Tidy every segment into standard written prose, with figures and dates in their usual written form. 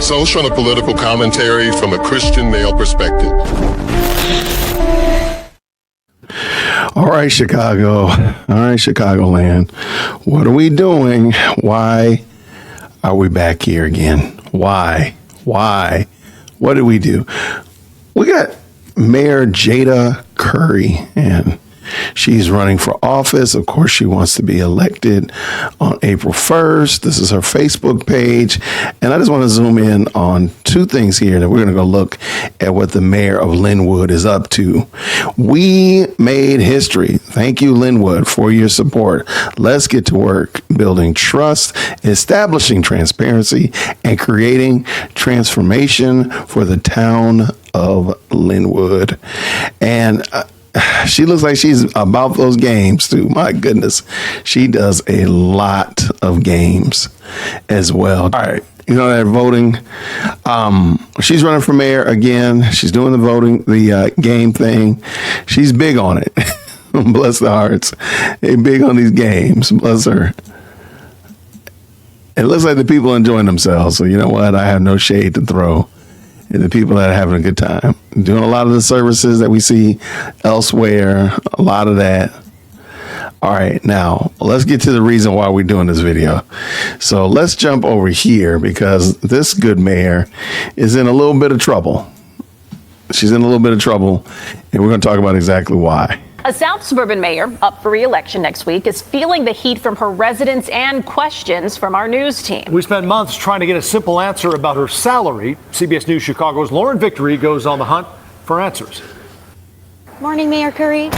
Social and political commentary from a Christian male perspective. All right, Chicago. All right, Chicagoland. What are we doing? Why are we back here again? Why? What did we do? We got Mayor Jada Curry, and she's running for office. Of course, she wants to be elected on April 1st. This is her Facebook page. And I just want to zoom in on two things here that we're going to go look at what the mayor of Lynwood is up to. We made history. Thank you, Lynwood, for your support. Let's get to work building trust, establishing transparency, and creating transformation for the town of Lynwood. And she looks like she's about those games too. My goodness. She does a lot of games as well. All right. You know, that voting, she's running for mayor again. She's doing the voting, the game thing. She's big on it. Bless the hearts. They big on these games. Bless her. It looks like the people are enjoying themselves. So you know what? I have no shade to throw. And the people that are having a good time, doing a lot of the services that we see elsewhere, a lot of that. All right, now let's get to the reason why we're doing this video. So let's jump over here because this good mayor is in a little bit of trouble. She's in a little bit of trouble, and we're going to talk about exactly why. A South Suburban mayor up for re-election next week is feeling the heat from her residents and questions from our news team. We spent months trying to get a simple answer about her salary. CBS News Chicago's Lauren Victory goes on the hunt for answers. Morning, Mayor Curry.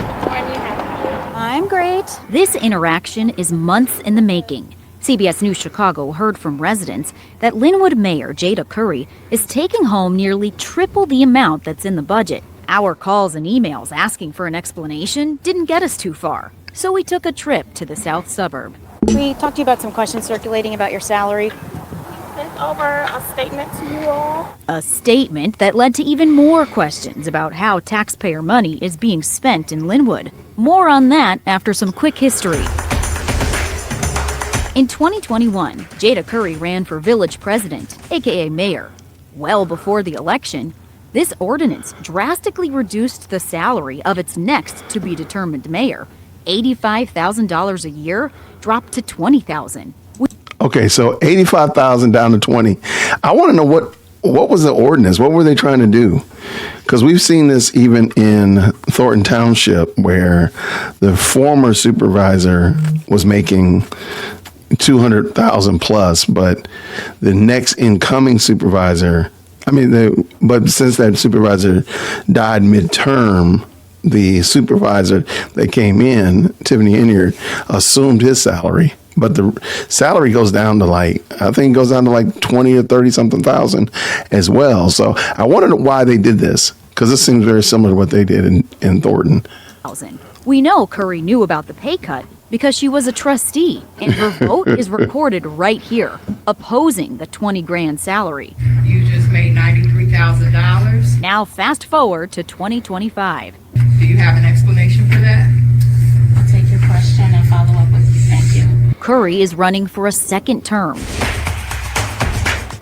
I'm great. This interaction is months in the making. CBS News Chicago heard from residents that Lynwood Mayor Jada Curry is taking home nearly triple the amount that's in the budget. Our calls and emails asking for an explanation didn't get us too far, so we took a trip to the south suburb. We talked to you about some questions circulating about your salary. Sent over a statement to you all. A statement that led to even more questions about how taxpayer money is being spent in Lynwood. More on that after some quick history. In 2021, Jada Curry ran for village president, aka mayor. Well before the election, this ordinance drastically reduced the salary of its next to-be-determined mayor. $85,000 a year dropped to $20,000. Okay, so $85,000 down to $20,000. I want to know what was the ordinance? What were they trying to do? Because we've seen this even in Thornton Township, where the former supervisor was making $200,000 plus, but the next incoming supervisor. But since that supervisor died midterm, the supervisor that came in, Tiffany Inyard, assumed his salary. But the salary goes down to I think it goes down to 20 or 30 something thousand as well. So I want to know why they did this, because this seems very similar to what they did in Thornton. We know Curry knew about the pay cut because she was a trustee, and her vote is recorded right here, opposing the $20,000 salary. You just made $93,000. Now fast forward to 2025. Do you have an explanation for that? I'll take your question and follow up with you. Thank you. Curry is running for a second term.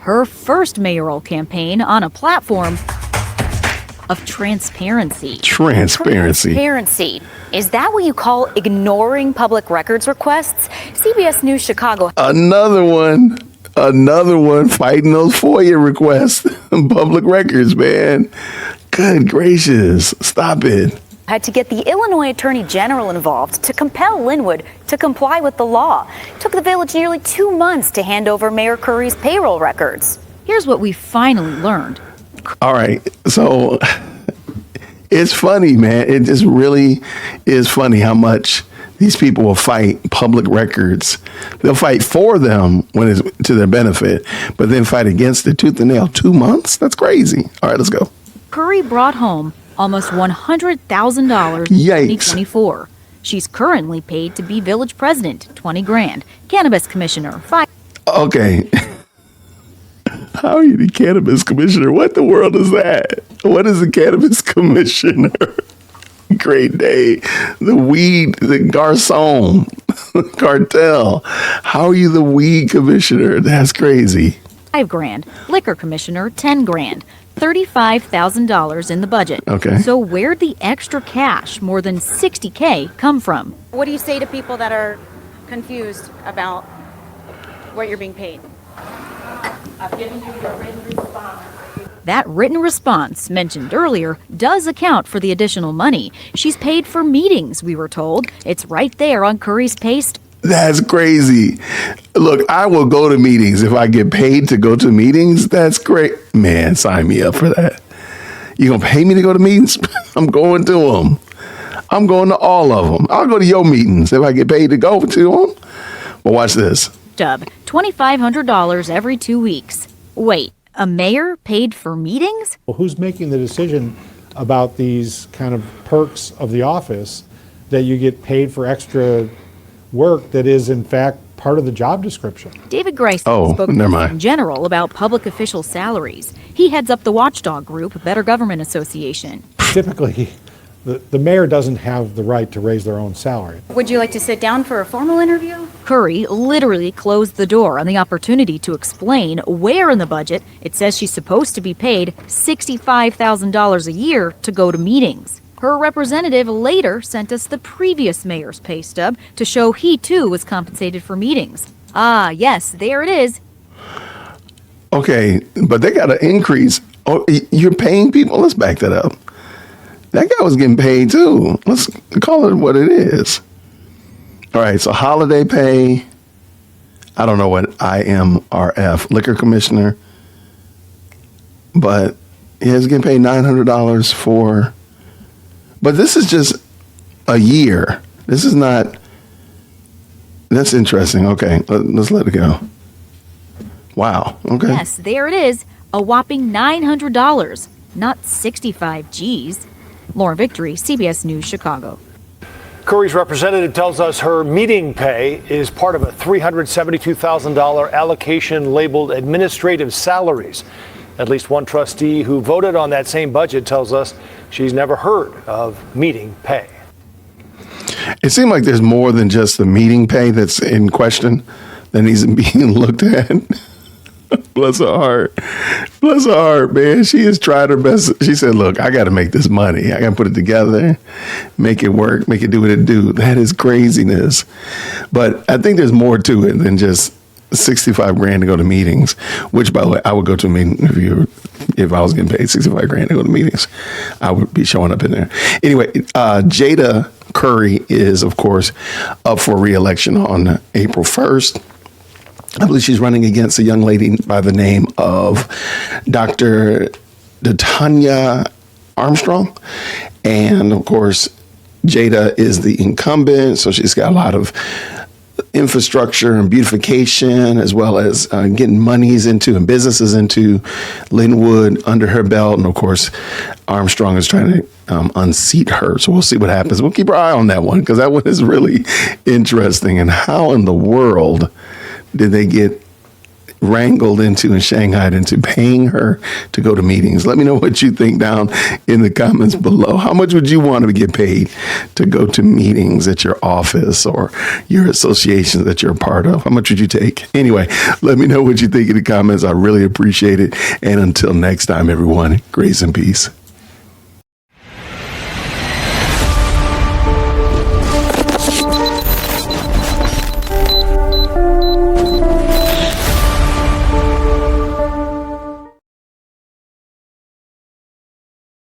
Her first mayoral campaign on a platform of transparency. Transparency. Is that what you call ignoring public records requests? CBS News Chicago. Another one fighting those FOIA requests. Public records, man. Good gracious. Stop it. Had to get the Illinois Attorney General involved to compel Lynwood to comply with the law. It took the village nearly 2 months to hand over Mayor Curry's payroll records. Here's what we finally learned. All right. So it's funny, man. It just really is funny how much these people will fight public records. They'll fight for them when it's to their benefit, but then fight against it tooth and nail. 2 months? That's crazy. All right, let's go. Curry brought home almost $100,000 in 2024. She's currently paid to be village president, $20,000. Cannabis commissioner, $5,000. Okay. How are you the cannabis commissioner? What the world is that? What is a cannabis commissioner? Great day. The garçon, cartel. How are you the weed commissioner? That's crazy. $5 grand. Liquor commissioner, $10 grand. $35,000 in the budget. Okay. So where'd the extra cash, more than $60K, come from? What do you say to people that are confused about what you're being paid? I've given you your written response. That written response, mentioned earlier, does account for the additional money. She's paid for meetings, we were told. It's right there on Curry's pay stub. That's crazy. Look, I will go to meetings if I get paid to go to meetings. That's great. Man, sign me up for that. You gonna pay me to go to meetings? I'm going to them. I'm going to all of them. I'll go to your meetings if I get paid to go to them. But watch this. $2,500 every 2 weeks. Wait, a mayor paid for meetings? Well, who's making the decision about these kind of perks of the office that you get paid for extra work that is in fact part of the job description? David Grice spoke in general about public official salaries. He heads up the watchdog group, Better Government Association. Typically, the mayor doesn't have the right to raise their own salary. Would you like to sit down for a formal interview? Curry literally closed the door on the opportunity to explain where in the budget it says she's supposed to be paid $65,000 a year to go to meetings. Her representative later sent us the previous mayor's pay stub to show he too was compensated for meetings. Ah, yes, there it is. Okay, but they got an increase. Oh, you're paying people? Let's back that up. That guy was getting paid too. Let's call it what it is. All right, so holiday pay. I don't know what IMRF, liquor commissioner, but he's getting paid $900 for. But this is just a year. This is not. That's interesting. Okay, let's let it go. Wow. Okay. Yes, there it is. A whopping $900, not 65 G's. Lauren Victory, CBS News, Chicago. Curry's representative tells us her meeting pay is part of a $372,000 allocation labeled administrative salaries. At least one trustee who voted on that same budget tells us she's never heard of meeting pay. It seems like there's more than just the meeting pay that's in question that needs to be looked at. Bless her heart. Bless her heart, man. She has tried her best. She said, look, I got to make this money. I got to put it together, make it work, make it do what it do. That is craziness. But I think there's more to it than just 65 grand to go to meetings, which, by the way, I would go to a meeting if I was getting paid 65 grand to go to meetings. I would be showing up in there. Anyway, Jada Curry is, of course, up for re-election on April 1st. I believe she's running against a young lady by the name of Dr. Tanya Armstrong. And, of course, Jada is the incumbent, so she's got a lot of infrastructure and beautification, as well as getting monies into and businesses into Lynwood under her belt. And, of course, Armstrong is trying to unseat her. So we'll see what happens. We'll keep our eye on that one, because that one is really interesting. And how in the world did they get wrangled into and shanghaied into paying her to go to meetings? Let me know what you think down in the comments below. How much would you want to get paid to go to meetings at your office or your associations that you're a part of? How much would you take? Anyway, let me know what you think in the comments. I really appreciate it. And until next time, everyone, grace and peace.